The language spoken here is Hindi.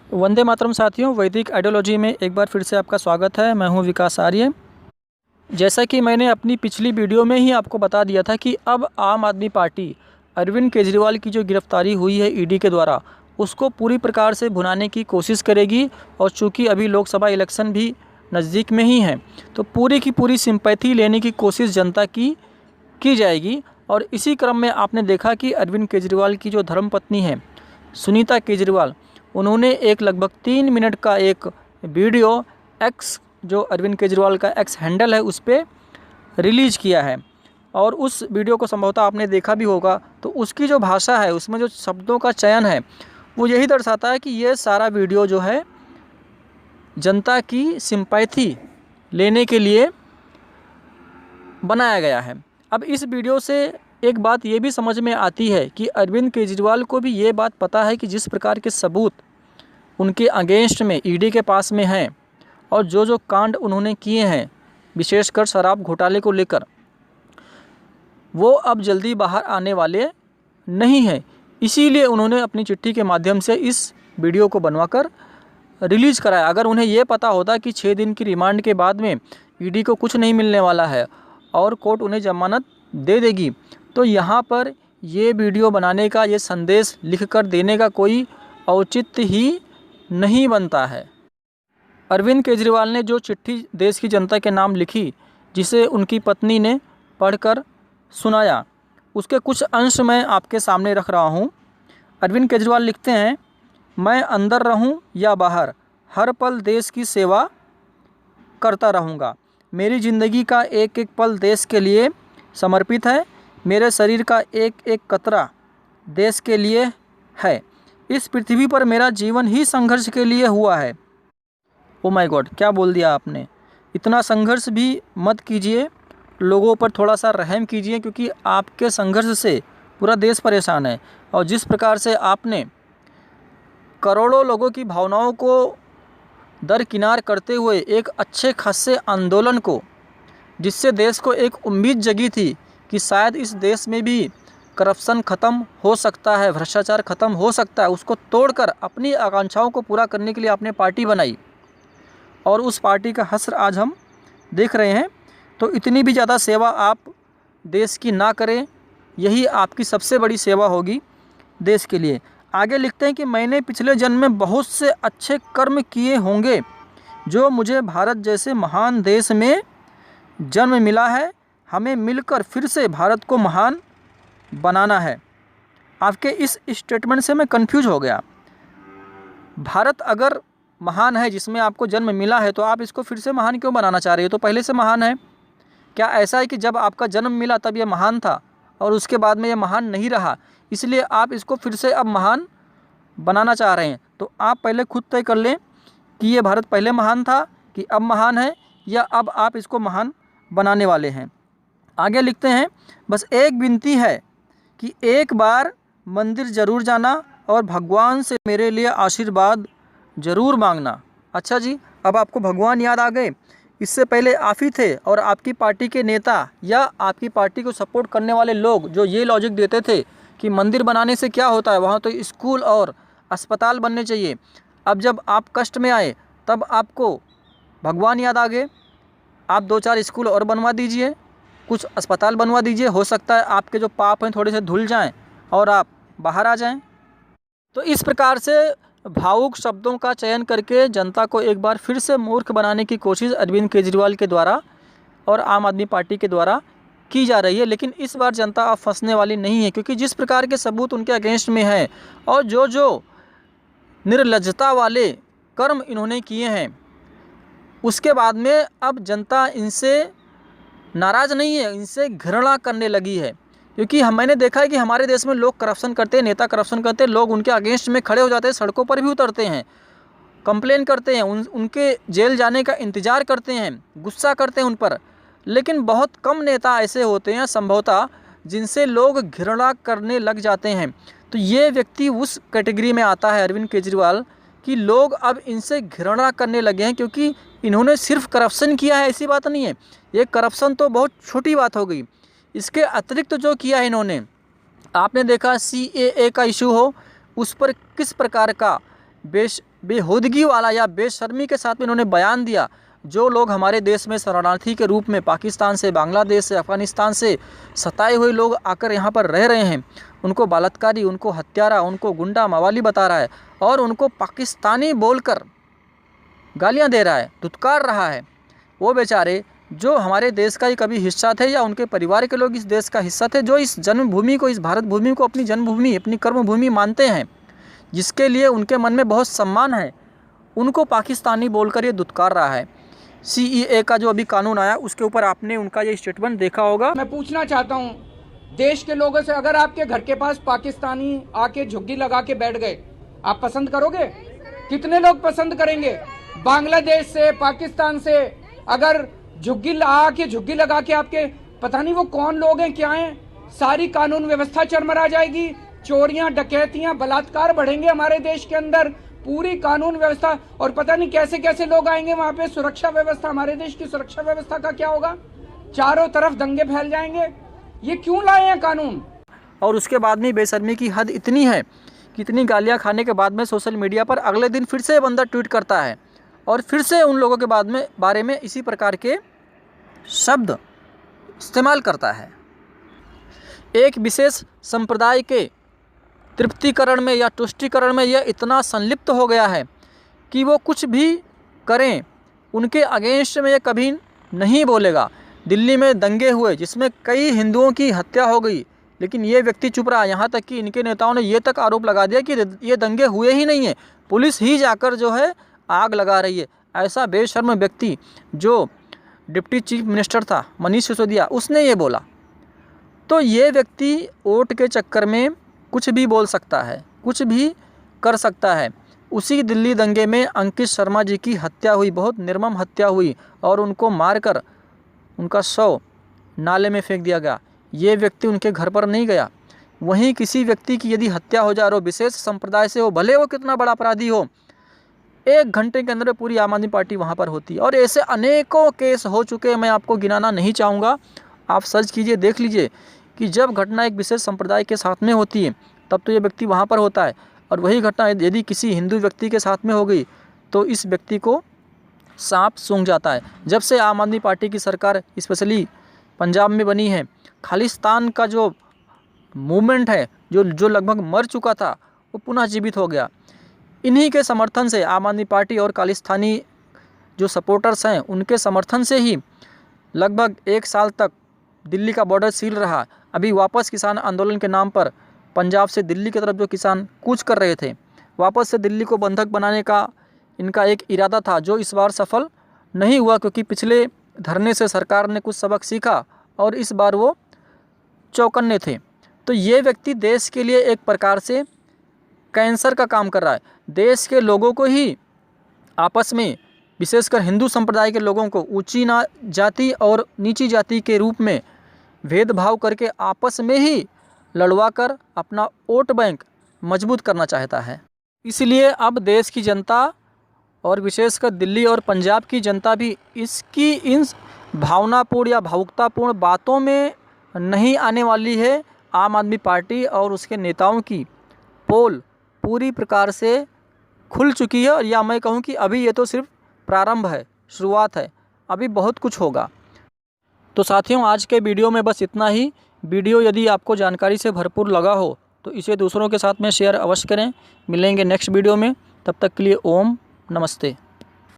वंदे मातरम साथियों, वैदिक आइडियोलॉजी में एक बार फिर से आपका स्वागत है। मैं हूं विकास आर्य। जैसा कि मैंने अपनी पिछली वीडियो में ही आपको बता दिया था कि अब आम आदमी पार्टी अरविंद केजरीवाल की जो गिरफ्तारी हुई है ईडी के द्वारा, उसको पूरी प्रकार से भुनाने की कोशिश करेगी। और चूँकि अभी लोकसभा इलेक्शन भी नज़दीक में ही है, तो पूरी की पूरी सिंपैथी लेने की कोशिश जनता की जाएगी। और इसी क्रम में आपने देखा कि अरविंद केजरीवाल की जो धर्मपत्नी है सुनीता केजरीवाल, उन्होंने एक लगभग 3 मिनट का एक वीडियो एक्स, जो अरविंद केजरीवाल का एक्स हैंडल है, उस पर रिलीज़ किया है। और उस वीडियो को संभवतः आपने देखा भी होगा। तो उसकी जो भाषा है, उसमें जो शब्दों का चयन है, वो यही दर्शाता है कि ये सारा वीडियो जो है जनता की सिंपैथी लेने के लिए बनाया गया है। अब इस वीडियो से एक बात ये भी समझ में आती है कि अरविंद केजरीवाल को भी ये बात पता है कि जिस प्रकार के सबूत उनके अगेंस्ट में ईडी के पास में हैं और जो कांड उन्होंने किए हैं, विशेषकर शराब घोटाले को लेकर, वो अब जल्दी बाहर आने वाले नहीं हैं। इसीलिए उन्होंने अपनी चिट्ठी के माध्यम से इस वीडियो को बनवाकर रिलीज़ कराया। अगर उन्हें ये पता होता कि 6 दिन की रिमांड के बाद में ईडी को कुछ नहीं मिलने वाला है और कोर्ट उन्हें जमानत दे देगी, तो यहाँ पर ये वीडियो बनाने का, ये संदेश लिखकर देने का कोई औचित्य ही नहीं बनता है। अरविंद केजरीवाल ने जो चिट्ठी देश की जनता के नाम लिखी, जिसे उनकी पत्नी ने पढ़कर सुनाया, उसके कुछ अंश मैं आपके सामने रख रहा हूँ। अरविंद केजरीवाल लिखते हैं, मैं अंदर रहूँ या बाहर, हर पल देश की सेवा करता रहूँगा। मेरी ज़िंदगी का एक एक पल देश के लिए समर्पित है। मेरे शरीर का एक एक कतरा देश के लिए है। इस पृथ्वी पर मेरा जीवन ही संघर्ष के लिए हुआ है। ओ माय गॉड, क्या बोल दिया आपने। इतना संघर्ष भी मत कीजिए, लोगों पर थोड़ा सा रहम कीजिए, क्योंकि आपके संघर्ष से पूरा देश परेशान है। और जिस प्रकार से आपने करोड़ों लोगों की भावनाओं को दरकिनार करते हुए एक अच्छे खासे आंदोलन को, जिससे देश को एक उम्मीद जगी थी कि शायद इस देश में भी करप्शन ख़त्म हो सकता है, भ्रष्टाचार ख़त्म हो सकता है, उसको तोड़कर अपनी आकांक्षाओं को पूरा करने के लिए आपने पार्टी बनाई और उस पार्टी का हश्र आज हम देख रहे हैं। तो इतनी भी ज़्यादा सेवा आप देश की ना करें, यही आपकी सबसे बड़ी सेवा होगी देश के लिए। आगे लिखते हैं कि मैंने पिछले जन्म में बहुत से अच्छे कर्म किए होंगे, जो मुझे भारत जैसे महान देश में जन्म मिला है। हमें मिलकर फिर से भारत को महान बनाना है। आपके इस स्टेटमेंट से मैं कंफ्यूज हो गया। भारत अगर महान है, जिसमें आपको जन्म मिला है, तो आप इसको फिर से महान क्यों बनाना चाह रहे हो? तो पहले से महान है। क्या ऐसा है कि जब आपका जन्म मिला तब यह महान था और उसके बाद में यह महान नहीं रहा, इसलिए आप इसको फिर से अब महान बनाना चाह रहे हैं? तो आप पहले खुद तय कर लें कि ये भारत पहले महान था, कि अब महान है, या अब आप इसको महान बनाने वाले हैं। आगे लिखते हैं, बस एक विनती है कि एक बार मंदिर ज़रूर जाना और भगवान से मेरे लिए आशीर्वाद ज़रूर मांगना। अच्छा जी, अब आपको भगवान याद आ गए। इससे पहले आप ही थे और आपकी पार्टी के नेता या आपकी पार्टी को सपोर्ट करने वाले लोग जो ये लॉजिक देते थे कि मंदिर बनाने से क्या होता है, वहाँ तो स्कूल और अस्पताल बनने चाहिए। अब जब आप कष्ट में आए तब आपको भगवान याद आ गए। आप 2-4 स्कूल और बनवा दीजिए, कुछ अस्पताल बनवा दीजिए, हो सकता है आपके जो पाप हैं थोड़े से धुल जाएं और आप बाहर आ जाएं। तो इस प्रकार से भावुक शब्दों का चयन करके जनता को एक बार फिर से मूर्ख बनाने की कोशिश अरविंद केजरीवाल के द्वारा और आम आदमी पार्टी के द्वारा की जा रही है। लेकिन इस बार जनता अब फंसने वाली नहीं है, क्योंकि जिस प्रकार के सबूत उनके अगेंस्ट में हैं और जो निर्लज्जता वाले कर्म इन्होंने किए हैं, उसके बाद में अब जनता इनसे नाराज़ नहीं है, इनसे घृणा करने लगी है। क्योंकि मैंने देखा है कि हमारे देश में लोग करप्शन करते हैं, नेता करप्शन करते हैं, लोग उनके अगेंस्ट में खड़े हो जाते हैं, सड़कों पर भी उतरते हैं, कंप्लेन करते हैं, उनके जेल जाने का इंतज़ार करते हैं, गुस्सा करते हैं उन पर। लेकिन बहुत कम नेता ऐसे होते हैं संभवतः जिनसे लोग घृणा करने लग जाते हैं। तो ये व्यक्ति उस कैटेगरी में आता है, अरविंद केजरीवाल, कि लोग अब इनसे घृणा करने लगे हैं, क्योंकि इन्होंने सिर्फ करप्शन किया है ऐसी बात नहीं है। ये करप्शन तो बहुत छोटी बात हो गई, इसके अतिरिक्त जो किया है इन्होंने, आपने देखा CAA का इशू हो, उस पर किस प्रकार का बेहूदगी वाला या बेशर्मी के साथ में इन्होंने बयान दिया। जो लोग हमारे देश में शरणार्थी के रूप में पाकिस्तान से, बांग्लादेश से, अफ़गानिस्तान से सताए हुए लोग आकर यहाँ पर रह रहे हैं, उनको बलात्कारी, उनको हत्यारा, उनको गुंडा मवाली बता रहा है और उनको पाकिस्तानी बोलकर गालियाँ दे रहा है, धुतकार रहा है। वो बेचारे जो हमारे देश का ही कभी हिस्सा थे या उनके परिवार के लोग इस देश का हिस्सा थे, जो इस जन्मभूमि को, इस भारत भूमि को अपनी जन्मभूमि, अपनी कर्मभूमि मानते हैं, जिसके लिए उनके मन में बहुत सम्मान है, उनको पाकिस्तानी बोलकर ये धुतकार रहा है। CEA का जो अभी कानून आया उसके ऊपर आपने उनका ये स्टेटमेंट देखा होगा। मैं पूछना चाहता हूँ देश के लोगों से, अगर आपके घर के पास पाकिस्तानी आके झुग्गी लगा के बैठ गए, आप पसंद करोगे? कितने लोग पसंद करेंगे? बांग्लादेश से, पाकिस्तान से अगर झुग्गी लगा के आपके, पता नहीं वो कौन लोग हैं, क्या हैं, सारी कानून व्यवस्था चरमरा जाएगी, चोरियां, डकैतियां, बलात्कार बढ़ेंगे हमारे देश के अंदर, पूरी कानून व्यवस्था, और पता नहीं कैसे कैसे लोग आएंगे वहां पे। सुरक्षा व्यवस्था, हमारे देश की सुरक्षा व्यवस्था का क्या होगा? चारों तरफ दंगे फैल जाएंगे। ये क्यों लाए हैं कानून? और उसके बाद में बेशर्मी की हद इतनी है कि इतनी गालियां खाने के बाद में सोशल मीडिया पर अगले दिन फिर से बंदा ट्वीट करता है और फिर से उन लोगों के बारे में इसी प्रकार के शब्द इस्तेमाल करता है। एक विशेष संप्रदाय के तृप्तिकरण में या तुष्टिकरण में यह इतना संलिप्त हो गया है कि वो कुछ भी करें उनके अगेंस्ट में ये कभी नहीं बोलेगा। दिल्ली में दंगे हुए जिसमें कई हिंदुओं की हत्या हो गई, लेकिन ये व्यक्ति चुप रहा। यहाँ तक कि इनके नेताओं ने ये तक आरोप लगा दिया कि ये दंगे हुए ही नहीं है, पुलिस ही जाकर जो है आग लगा रही है। ऐसा बेशर्म व्यक्ति जो डिप्टी चीफ मिनिस्टर था मनीष सिसोदिया, उसने ये बोला। तो ये व्यक्ति वोट के चक्कर में कुछ भी बोल सकता है, कुछ भी कर सकता है। उसी दिल्ली दंगे में अंकित शर्मा जी की हत्या हुई, बहुत निर्मम हत्या हुई और उनको मारकर उनका शव नाले में फेंक दिया गया। ये व्यक्ति उनके घर पर नहीं गया। वहीं किसी व्यक्ति की यदि हत्या हो जाए, विशेष संप्रदाय से हो, भले वो कितना बड़ा अपराधी हो, 1 घंटे के अंदर पूरी आम आदमी पार्टी वहाँ पर होती है। और ऐसे अनेकों केस हो चुके हैं, मैं आपको गिनाना नहीं चाहूँगा। आप सर्च कीजिए, देख लीजिए कि जब घटना एक विशेष संप्रदाय के साथ में होती है तब तो ये व्यक्ति वहाँ पर होता है, और वही घटना यदि किसी हिंदू व्यक्ति के साथ में हो गई तो इस व्यक्ति को सांप सूंघ जाता है। जब से आम आदमी पार्टी की सरकार स्पेशली पंजाब में बनी है, खालिस्तान का जो मूवमेंट है, जो लगभग मर चुका था, वो पुनः जीवित हो गया। इन्हीं के समर्थन से आम आदमी पार्टी और खालिस्तानी जो सपोर्टर्स हैं उनके समर्थन से ही लगभग 1 साल तक दिल्ली का बॉर्डर सील रहा। अभी वापस किसान आंदोलन के नाम पर पंजाब से दिल्ली की तरफ जो किसान कूच कर रहे थे, वापस से दिल्ली को बंधक बनाने का इनका एक इरादा था, जो इस बार सफल नहीं हुआ, क्योंकि पिछले धरने से सरकार ने कुछ सबक सीखा और इस बार वो चौकन्ने थे। तो ये व्यक्ति देश के लिए एक प्रकार से कैंसर का काम कर रहा है। देश के लोगों को ही आपस में, विशेषकर हिंदू संप्रदाय के लोगों को ऊंची जाति और नीची जाति के रूप में भेदभाव करके आपस में ही लड़वा कर अपना वोट बैंक मजबूत करना चाहता है। इसलिए अब देश की जनता और विशेषकर दिल्ली और पंजाब की जनता भी इसकी इन भावनापूर्ण या भावुकतापूर्ण बातों में नहीं आने वाली है। आम आदमी पार्टी और उसके नेताओं की पोल पूरी प्रकार से खुल चुकी है, और या मैं कहूँ कि अभी ये तो सिर्फ प्रारंभ है, शुरुआत है, अभी बहुत कुछ होगा। तो साथियों, आज के वीडियो में बस इतना ही। वीडियो यदि आपको जानकारी से भरपूर लगा हो तो इसे दूसरों के साथ में शेयर अवश्य करें। मिलेंगे नेक्स्ट वीडियो में, तब तक के लिए ओम नमस्ते।